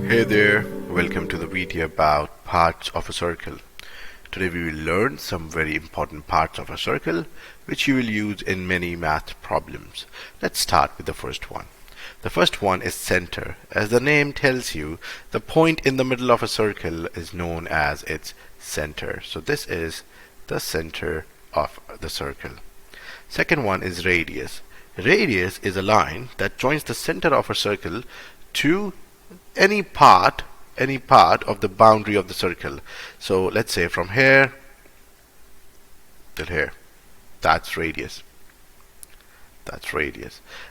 Hey there, welcome to the video about parts of a circle. Today we will learn some very important parts of a circle which you will use in many math problems. Let's start with the first one. The first one is center. As the name tells you, the point in the middle of a circle is known as its center. So this is the center of the circle. Second one is radius. Radius is a line that joins the center of a circle to any part of the boundary of the circle. So let's say from here till here, that's radius.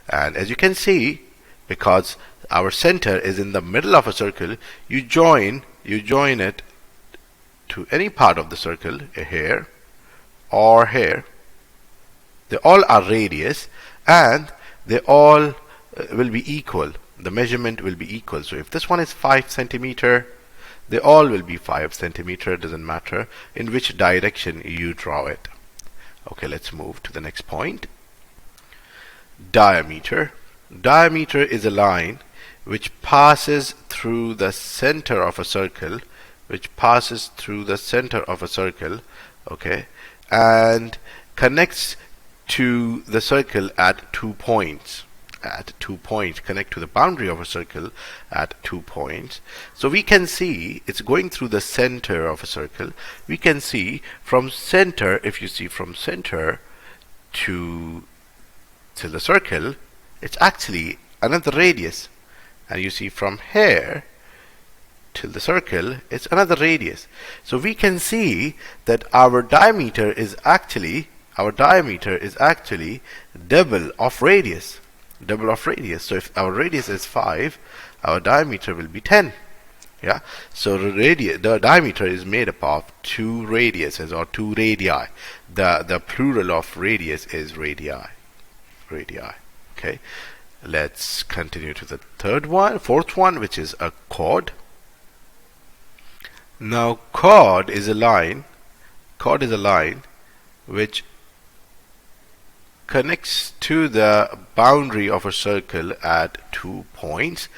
And as you can see, because our center is in the middle of a circle, you join it to any part of the circle, here or here. They all are radius and they all will be equal. The measurement will be equal. So if this one is 5 centimeter, they all will be 5 centimeter. Doesn't matter in which direction you draw it. Okay, let's move to the next point. Diameter. Diameter is a line which passes through the center of a circle, okay, and connects to the circle at 2 points. Connect to the boundary of a circle at 2 points. So we can see it's going through the center of a circle. We can see from center, if you see from center to the circle, it's actually another radius. And you see from here till the circle, it's another radius. So we can see that our diameter is actually double of radius. So if our radius is 5, our diameter will be 10. Yeah. So the diameter is made up of 2 radiuses or 2 radii. The plural of radius is radii. Okay. Let's continue to the fourth one, which is a chord. Now chord is a line which connects to the boundary of a circle at 2 points,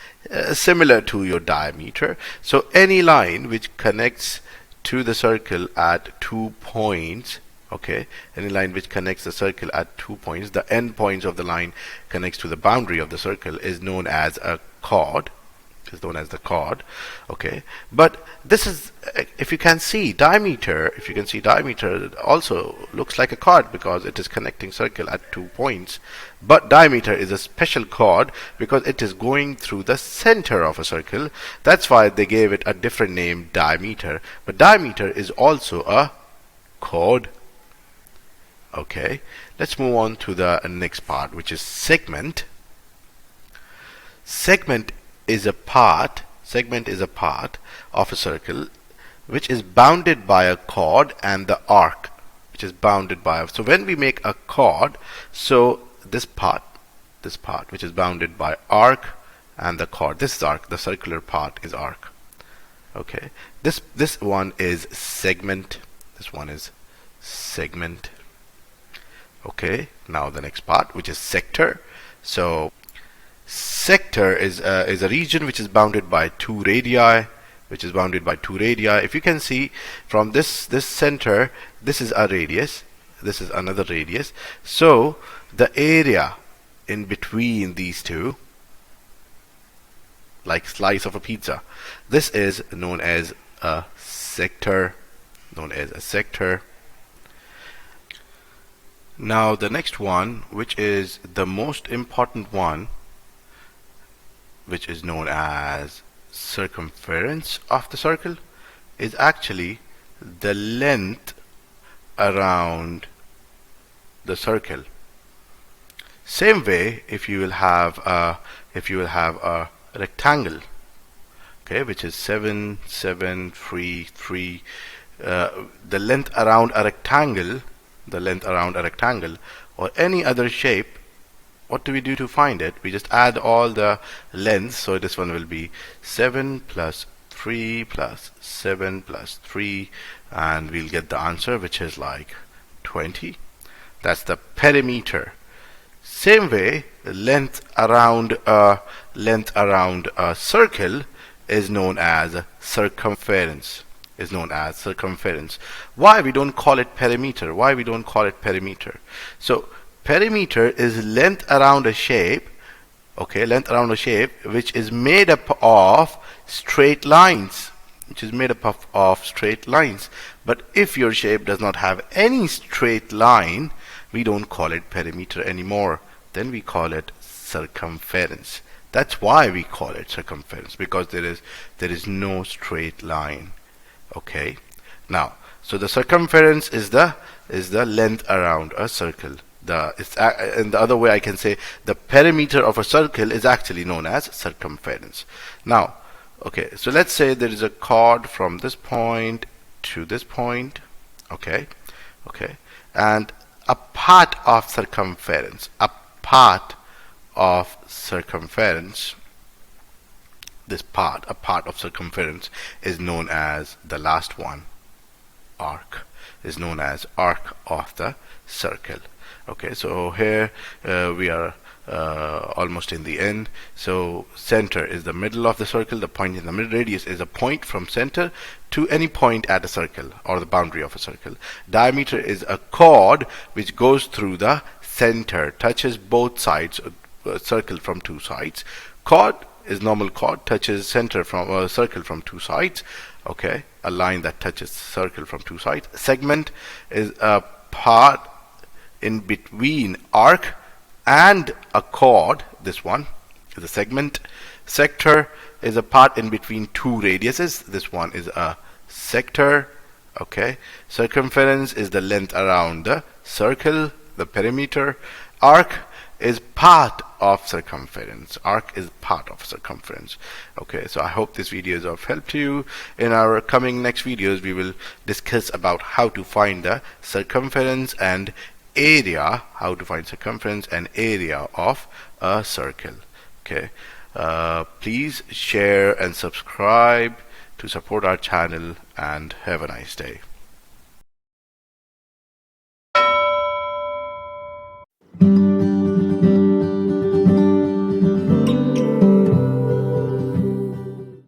similar to your diameter. So any line which connects to the circle at 2 points, okay, any line which connects the circle at 2 points, the end points of the line connects to the boundary of the circle, is known as a chord. Okay, but this is, if you can see diameter also looks like a chord because it is connecting circle at 2 points. But diameter is a special chord because it is going through the center of a circle. That's why they gave it a different name, diameter. But diameter is also a chord. Okay, let's move on to the next part, which is segment. Segment is a part of a circle which is bounded by a chord and the arc, so when we make a chord, so this part which is bounded by arc and the chord, this is arc, the circular part is arc. Okay, this one is segment. Okay, now the next part, which is sector. So sector is a region which is bounded by 2 radii. If you can see from this center, this is a radius, this is another radius. So the area in between these two, like slice of a pizza, this is known as a sector. Now the next one, which is the most important one, which is known as circumference of the circle, is actually the length around the circle. Same way, if you will have a rectangle, okay, which is 7, 7, 3, 3, the length around a rectangle, or any other shape, what do we do to find it? We just add all the lengths. So this one will be 7 plus 3 plus 7 plus 3, and we'll get the answer, which is like 20. That's the perimeter. Same way, length around a circle is known as circumference. Is known as circumference. Why we don't call it perimeter? Why we don't call it perimeter? So perimeter is length around a shape, okay, length around a shape which is made up of straight lines, straight lines. But if your shape does not have any straight line, we don't call it perimeter anymore. Then we call it circumference. That's why we call it circumference, because there is no straight line. Okay. Now, so the circumference is the length around a circle. In the other way, I can say the perimeter of a circle is actually known as circumference. Now, okay, so let's say there is a chord from this point to this point, okay, and a part of circumference, a part of circumference is known as the last one, arc, is known as arc of the circle. Okay, so here we are almost in the end. So center is the middle of the circle, the point in the middle. Radius is a point from center to any point at a circle or the boundary of a circle. Diameter is a chord which goes through the center, touches both sides of a circle from two sides. Chord is normal chord, touches center from a circle from two sides. Okay, a line that touches circle from two sides. Segment is a part in between arc and a chord. This one is a segment. Sector is a part in between two radiuses. This one is a sector. Okay. Circumference is the length around the circle, the perimeter. Arc is part of circumference. Arc is part of circumference. Okay, so I hope this video is of help to you. In our coming next videos, we will discuss about how to find the circumference and area, of a circle. Okay, please share and subscribe to support our channel, and have a nice day.